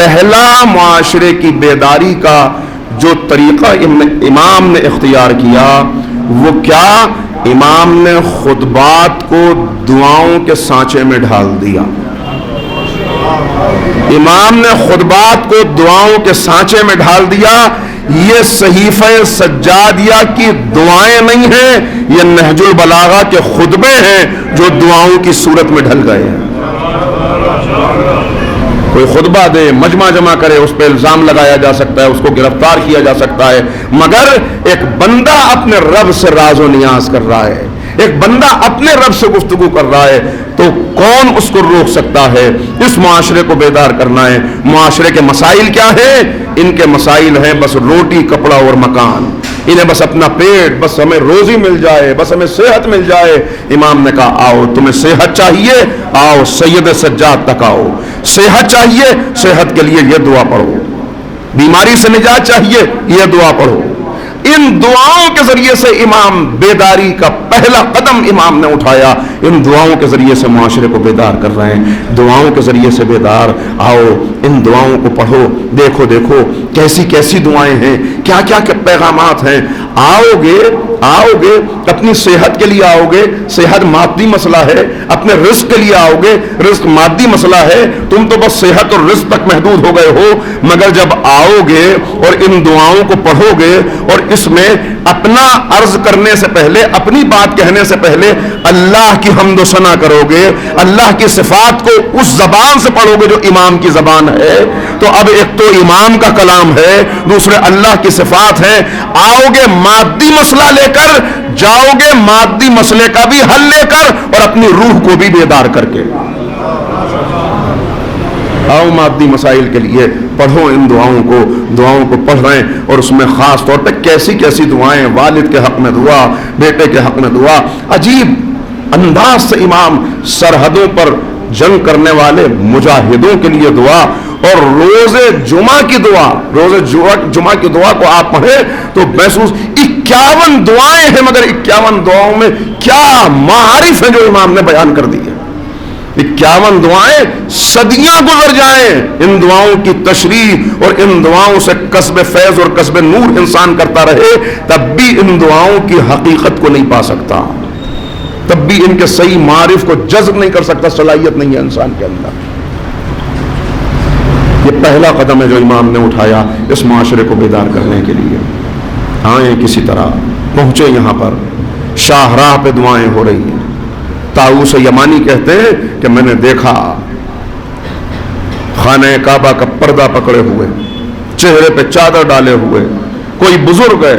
پہلا معاشرے کی بیداری کا جو طریقہ امام نے اختیار کیا وہ کیا؟ امام نے خطبات کو دعاؤں کے سانچے میں ڈھال دیا. امام نے خطبات کو دعاؤں کے سانچے میں ڈھال دیا. یہ صحیفہ سجادیہ کی دعائیں نہیں ہیں، یہ نہج البلاغہ کے خطبے ہیں جو دعاؤں کی صورت میں ڈھل گئے ہیں. کوئی خطبہ دے، مجمع جمع کرے، اس پہ الزام لگایا جا سکتا ہے، اس کو گرفتار کیا جا سکتا ہے، مگر ایک بندہ اپنے رب سے راز و نیاز کر رہا ہے، ایک بندہ اپنے رب سے گفتگو کر رہا ہے، تو کون اس کو روک سکتا ہے؟ اس معاشرے کو بیدار کرنا ہے. معاشرے کے مسائل کیا ہیں؟ ان کے مسائل ہیں بس روٹی، کپڑا اور مکان. انہیں بس اپنا پیٹ، بس ہمیں روزی مل جائے، بس ہمیں صحت مل جائے. امام نے کہا آؤ، تمہیں صحت چاہیے، آؤ سید سجاد تک آؤ. صحت چاہیے، صحت کے لیے یہ دعا پڑھو. بیماری سے نجات چاہیے، یہ دعا پڑھو. ان دعاؤں کے ذریعے سے امام بیداری کا پہلا قدم امام نے اٹھایا. ان دعاؤں کے ذریعے سے معاشرے کو بیدار کر رہے ہیں. دعاؤں کے ذریعے سے بیدار آؤ، ان دعاؤں کو پڑھو. دیکھو دیکھو کیسی کیسی دعائیں ہیں، کیا کیا پیغامات ہیں. آؤ گے اپنی صحت کے لیے آؤ گے، صحت مادی مسئلہ ہے. اپنے رزق کے لیے آؤ گے، رزق مادی مسئلہ ہے. تم تو بس صحت اور رزق تک محدود ہو گئے ہو. مگر جب آؤ گے اور ان دعاؤں کو پڑھو گے اور اس میں اپنا عرض کرنے سے پہلے، اپنی بات کہنے سے پہلے اللہ کی حمد و ثنا کرو گے، اللہ کی صفات کو اس زبان سے پڑھو گے جو امام کی زبان ہے. تو اب ایک تو امام کا کلام ہے، دوسرے اللہ کی صفات ہیں. آؤ گے مادی مسئلہ لے کر، جاؤ گے مادی مسئلے کا بھی حل لے کر اور اپنی روح کو بھی بیدار کر کے. آؤ مادی مسائل کے لیے پڑھو ان دعاؤں کو پڑھ رہے ہیں. اور اس میں خاص طور پہ کیسی کیسی دعائیں، والد کے حق میں دعا، بیٹے کے حق میں دعا. عجیب انداز سے امام سرحدوں پر جنگ کرنے والے مجاہدوں کے لیے دعا. اور روز جمعہ کی دعا کو آپ پڑھیں تو محسوس 51 دعائیں ہیں، مگر 51 دعاؤں میں کیا معارف ہیں جو امام نے بیان کر دی ہے. 51 دعائیں صدیاں گزر جائیں، ان دعاؤں کی تشریح اور ان دعاؤں سے کسب فیض اور کسب نور انسان کرتا رہے، تب بھی ان دعاؤں کی حقیقت کو نہیں پا سکتا، تب بھی ان کے صحیح معارف کو جذب نہیں کر سکتا. صلاحیت نہیں ہے انسان کے اندر. یہ پہلا قدم ہے جو امام نے اٹھایا اس معاشرے کو بیدار کرنے کے لیے. آئیں کسی طرح پہنچے یہاں پر، شاہراہ پہ دعائیں ہو رہی ہیں. طاؤس یمانی کہتے ہیں کہ میں نے دیکھا خانہ کعبہ کا پردہ پکڑے ہوئے، چہرے پہ چادر ڈالے ہوئے کوئی بزرگ ہے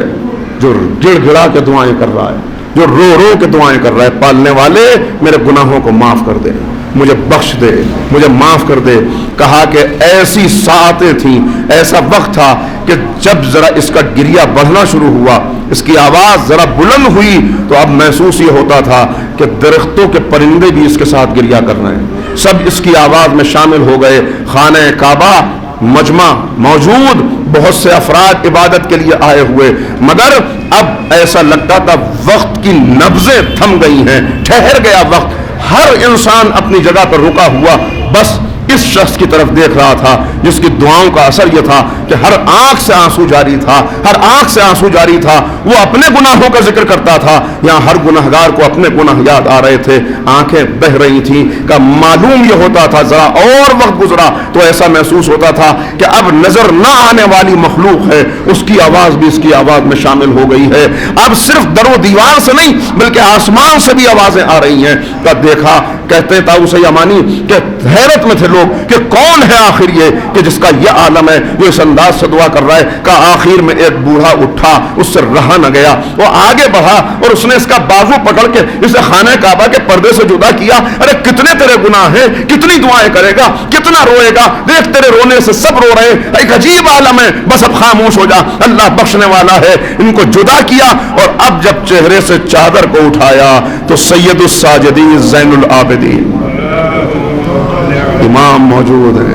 جو گڑ گڑا کے دعائیں کر رہا ہے، جو رو رو کے دعائیں کر رہا ہے. پالنے والے میرے گناہوں کو معاف کر دے، مجھے بخش دے، مجھے معاف کر دے. کہا کہ ایسی ساعتیں تھیں، ایسا وقت تھا کہ جب ذرا اس کا گریہ بڑھنا شروع ہوا، اس کی آواز ذرا بلند ہوئی تو اب محسوس یہ ہوتا تھا کہ درختوں کے پرندے بھی اس کے ساتھ گریہ کر رہے ہیں، سب اس کی آواز میں شامل ہو گئے. خانہ کعبہ مجمع موجود، بہت سے افراد عبادت کے لیے آئے ہوئے، مگر اب ایسا لگتا تھا وقت کی نبضیں تھم گئی ہیں، ٹھہر گیا وقت. ہر انسان اپنی جگہ پر رکا ہوا بس اس شخص کی طرف دیکھ رہا تھا جس کی دعاؤں کا اثر یہ تھا کہ ہر آنکھ سے آنسو جاری تھا، ہر آنکھ سے آنسو جاری تھا. وہ اپنے گناہوں کا ذکر کرتا تھا، یہاں ہر گناہگار کو اپنے گناہ یاد آ رہے تھے، آنکھیں بہ رہی تھیں. کہ معلوم یہ ہوتا تھا ذرا اور وقت گزرا تو ایسا محسوس ہوتا تھا کہ اب نظر نہ آنے والی مخلوق ہے، اس کی آواز بھی اس کی آواز میں شامل ہو گئی ہے. اب صرف در و دیوار سے نہیں بلکہ آسمان سے بھی آوازیں آ رہی ہیں. تب دیکھا، کہتے ہیں طاؤس یمانی کہ حیرت میں تھے لوگ کہ کون ہے آخر یہ کہ جس کا یہ عالم ہے جو اس انداز سے دعا کر رہا ہے. کہ آخر میں ایک بوڑھا اٹھا، اس سے رہا نہ گیا، وہ آگے بڑھا اور اس نے اس کا بازو پکڑ کے اسے خانہ کعبہ کے پردے سے جدا کیا. ارے کتنے تیرے گناہ ہیں، کتنی دعائیں کرے گا، کتنا روئے گا، دیکھ تیرے رونے سے سب رو رہے ہیں، ایک عجیب عالم ہے، بس اب خاموش ہو جا، اللہ بخشنے والا ہے. ان کو جدا کیا اور اب جب چہرے سے چادر کو اٹھایا تو سید الساجدین زین العابدین امام موجود ہے.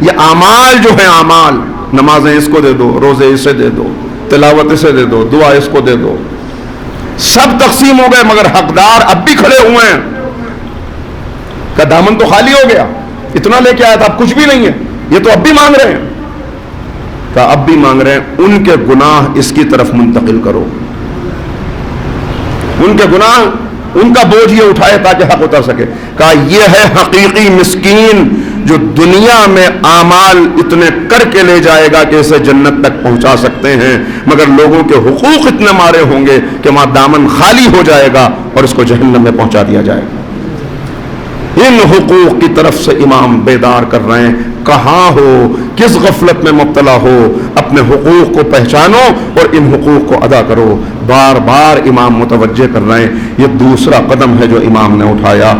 یہ اعمال جو ہیں اعمال، نمازیں اس کو دے دو، روزے اسے دے دو، تلاوت اسے دے دو، دعا اس کو دے دو، سب تقسیم ہو گئے مگر حقدار اب بھی کھڑے ہوئے ہیں۔ کا دامن تو خالی ہو گیا، اتنا لے کے آیا تھا، اب کچھ بھی نہیں ہے، یہ تو اب بھی مانگ رہے ہیں۔ کا اب بھی مانگ رہے ہیں، ان کے گناہ اس کی طرف منتقل کرو، ان کے گناہ، ان کا بوجھ یہ اٹھائے تاکہ حق اتر سکے۔ کہا یہ ہے حقیقی مسکین جو دنیا میں اعمال اتنے کر کے لے جائے گا کہ اسے جنت تک پہنچا سکتے ہیں، مگر لوگوں کے حقوق اتنے مارے ہوں گے کہ وہاں دامن خالی ہو جائے گا اور اس کو جہنم میں پہنچا دیا جائے گا۔ ان حقوق کی طرف سے امام بیدار کر رہے ہیں، کہاں ہو، کس غفلت میں مبتلا ہو، اپنے حقوق کو پہچانو اور ان حقوق کو ادا کرو۔ بار بار امام متوجہ کر رہے ہیں، یہ دوسرا قدم ہے جو امام نے اٹھایا۔